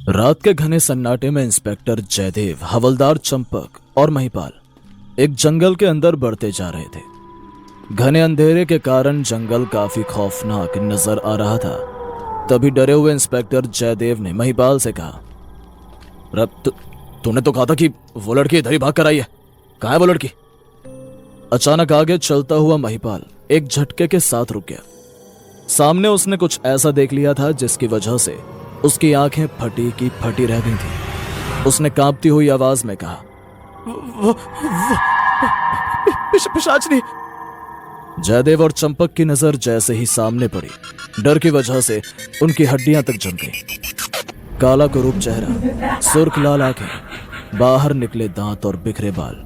रात के घने सन्नाटे में इंस्पेक्टर जयदेव, हवलदार चंपक और महिपाल एक जंगल के अंदर बढ़ते जा रहे थे। घने अंधेरे के कारण जंगल काफी खौफनाक नजर आ रहा था। तभी डरे हुए इंस्पेक्टर जयदेव ने महिपाल से कहा, तूने तो कहा था कि वो लड़की इधर ही भाग कर आई है, कहाँ है वो लड़की? अचानक आगे चलता हुआ महिपाल एक झटके के साथ रुक गया। सामने उसने कुछ ऐसा देख लिया था जिसकी वजह से उसकी आंखें फटी की फटी रह गई थी। उसने कांपती हुई आवाज में कहा, वो पिशाचनी। जयदेव और चंपक की नजर जैसे ही सामने पड़ी, डर की वजह से उनकी हड्डियां तक जम गई। काला कुरूप चेहरा, सुर्ख लाल आंखें, बाहर निकले दांत और बिखरे बाल,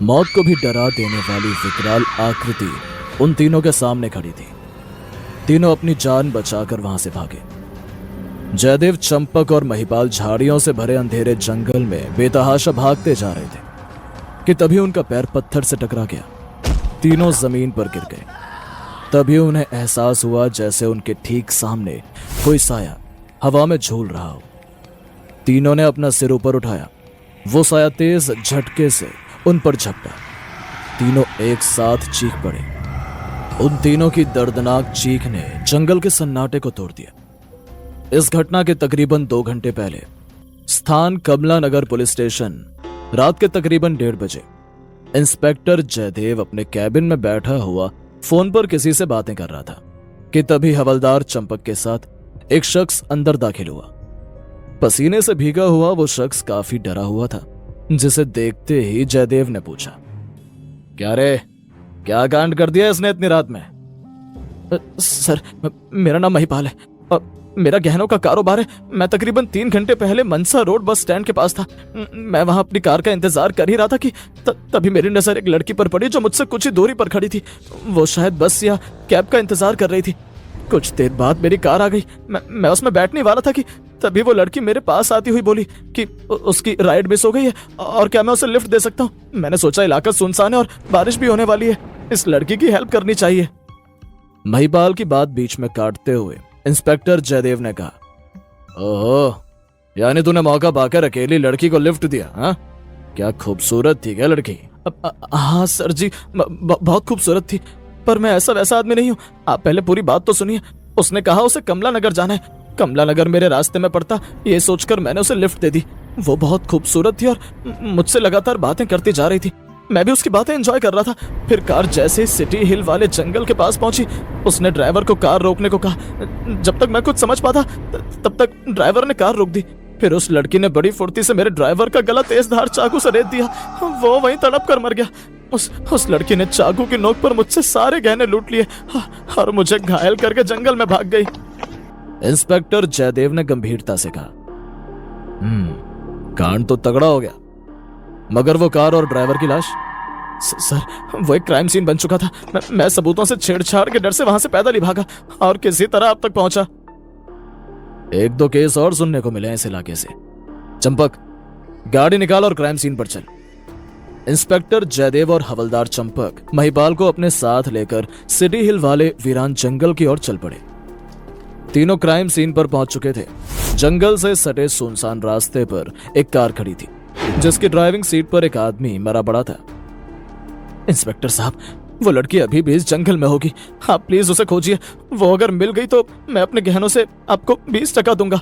मौत को भी डरा देने वाली विकराल आकृति उन तीनों के सामने खड़ी थी। तीनों अपनी जान बचाकर वहां से भागे। जयदेव, चंपक और महिपाल झाड़ियों से भरे अंधेरे जंगल में बेतहाशा भागते जा रहे थे कि तभी उनका पैर पत्थर से टकरा गया। तीनों जमीन पर गिर गए। तभी उन्हें एहसास हुआ जैसे उनके ठीक सामने कोई साया हवा में झूल रहा हो। तीनों ने अपना सिर ऊपर उठाया। वो साया तेज झटके से उन पर झपटा। तीनों एक साथ चीख पड़े। उन तीनों की दर्दनाक चीख ने जंगल के सन्नाटे को तोड़ दिया। इस घटना के तकरीबन 2 घंटे पहले, स्थान कमला नगर पुलिस स्टेशन, रात के तकरीबन 1:30 बजे, इंस्पेक्टर जयदेव अपने कैबिन में बैठा हुआ फोन पर किसी से बातें कर रहा था कि तभी हवलदार चंपक के साथ एक शख्स अंदर दाखिल हुआ। पसीने से भीगा हुआ वो शख्स काफी डरा हुआ था, जिसे देखते ही जयदेव ने पूछा, क्या रे, क्या कांड कर दिया इसने इतनी रात में? सर, मेरा नाम महिपाल है और मेरा गहनों का कारोबार है। मैं तकरीबन 3 घंटे पहले मनसा रोड बस स्टैंड के पास था। मैं वहां अपनी कार का इंतजार कर ही रहा था कि तभी मेरी नजर एक लड़की पर पड़ी जो मुझसे कुछ ही दूरी पर खड़ी थी। वो शायद बस या कैब का इंतजार कर रही थी। कुछ देर बाद मेरी कार आ गई। मैं उसमें बैठने वाला था कि तभी वो लड़की मेरे पास आती हुई बोली कि उसकी राइड मिस हो गई है और क्या मैं उसे लिफ्ट दे सकता हूँ। मैंने सोचा इलाका सुनसान है और बारिश भी होने वाली है, इस लड़की की हेल्प करनी चाहिए। महिपाल की बात बीच में काटते हुए इंस्पेक्टर जयदेव ने कहा, ओहो, यानी तूने मौका पाकर अकेली लड़की को लिफ्ट दिया? हाँ, क्या खूबसूरत थी क्या लड़की? हाँ सर जी, बहुत खूबसूरत थी, पर मैं ऐसा वैसा आदमी नहीं हूँ। आप पहले पूरी बात तो सुनिए। उसने कहा उसे कमला नगर जाना है। कमला नगर मेरे रास्ते में पड़ता, ये सोचकर मैंने उसे लिफ्ट दे दी। वो बहुत खूबसूरत थी और मुझसे लगातार बातें करती जा रही थी। मैं भी उसकी बातें एंजॉय कर रहा था। फिर कार जैसे सिटी हिल वाले जंगल के पास पहुंची, उसने ड्राइवर को कार रोकने को कहा। जब तक मैं कुछ समझ पाता तब तक ड्राइवर ने कार रोक दी। फिर उस लड़की ने बड़ी फुर्ती से मेरे ड्राइवर का गला तेज धार चाकू से रेत दिया। वो वहीं तड़प कर मर गया। उस लड़की ने चाकू की नोक पर मुझसे सारे गहने लूट लिए और मुझे घायल करके जंगल में भाग गई। इंस्पेक्टर जयदेव ने गंभीरता से कहा, कांड तो तगड़ा हो गया, मगर वो कार और ड्राइवर की लाश? सर, वो एक क्राइम सीन बन चुका था। मैं सबूतों से छेड़छाड़ के डर से वहां से पैदल ही भागा और किसी तरह अब तक पहुंचा। 1-2 केस और सुनने को मिले हैं इस इलाके से। चंपक, गाड़ी निकाल और क्राइम सीन पर चल। इंस्पेक्टर जयदेव और हवलदार चंपक महिपाल को अपने साथ लेकर सिटी हिल वाले वीरान जंगल की ओर चल पड़े। तीनों क्राइम सीन पर पहुंच चुके थे। जंगल से सटे सुनसान रास्ते पर एक कार खड़ी थी, जिसकी ड्राइविंग सीट पर एक आदमी मरा पड़ा था। इंस्पेक्टर साहब, वो लड़की अभी भी इस जंगल में होगी। आप प्लीज उसे खोजिए। वो अगर मिल गई तो मैं अपने गहनों से आपको 20% दूंगा।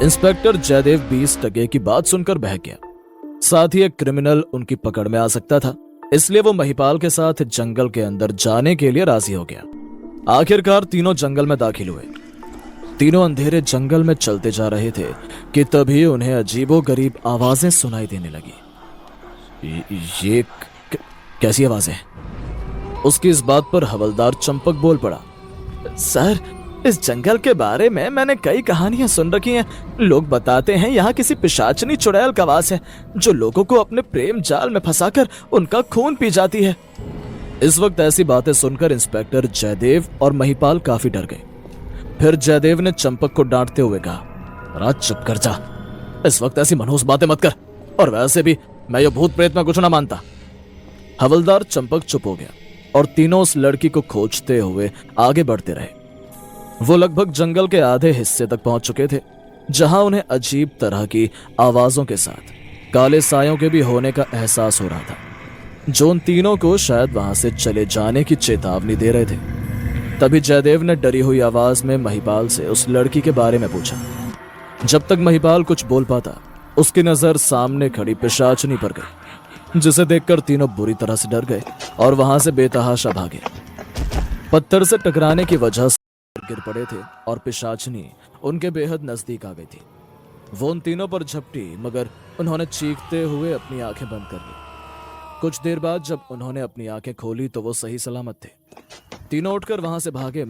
इंस्पेक्टर जयदेव 20% की बात सुनकर बहक गया। साथ ही एक क्रिमिनल उनकी पकड़ में आ सकता था, इसलिए वो महिपाल के साथ जंगल के अंदर जाने के लिए राजी हो गया। आखिरकार तीनों जंगल में दाखिल हुए। तीनों अंधेरे जंगल में चलते जा रहे थे कि तभी उन्हें अजीबोगरीब आवाजें सुनाई देने लगी। ये कैसी आवाजें? उसकी इस बात पर हवलदार चंपक बोल पड़ा, सर, इस जंगल के बारे में मैंने कई कहानियां सुन रखी हैं। लोग बताते हैं यहाँ किसी पिशाचनी चुड़ैल का वास है जो लोगों को अपने प्रेम जाल में फंसाकर उनका खून पी जाती है। इस वक्त ऐसी बातें सुनकर इंस्पेक्टर जयदेव और महिपाल काफी डर गए। फिर जयदेव ने चंपक को डांटते हुए कहा, राज चुप कर जा, इस वक्त ऐसी मनहूस बातें मत कर, और वैसे भी मैं ये भूत प्रेत में कुछ ना मानता। हवलदार चंपक चुप हो गया और तीनों उस लड़की को खोजते हुए आगे बढ़ते रहे। वो लगभग जंगल के आधे हिस्से तक पहुंच चुके थे जहां उन्हें अजीब तरह की आवाजों के साथ काले सायों के भी होने का एहसास हो रहा था, जो उन तीनों को शायद वहां से चले जाने की चेतावनी दे रहे थे। तभी जयदेव ने डरी हुई आवाज में महिपाल से उस लड़की के बारे में पूछा। जब तक महिपाल कुछ बोल पाता, उसकी नजर सामने खड़ी पिशाचनी पर गई, जिसे देखकर तीनों बुरी तरह से डर गए और वहां से बेतहाशा भागे। पत्थर से टकराने की वजह से गिर पड़े थे और पिशाचनी उनके बेहद नजदीक आ गई थी। वो उन तीनों पर झपटी, मगर उन्होंने चीखते हुए अपनी आंखें बंद कर ली। कुछ देर बाद जब उन्होंने अपनी आंखें खोली तो वो सही सलामत थे। तीनों उठकर वहां से भागे,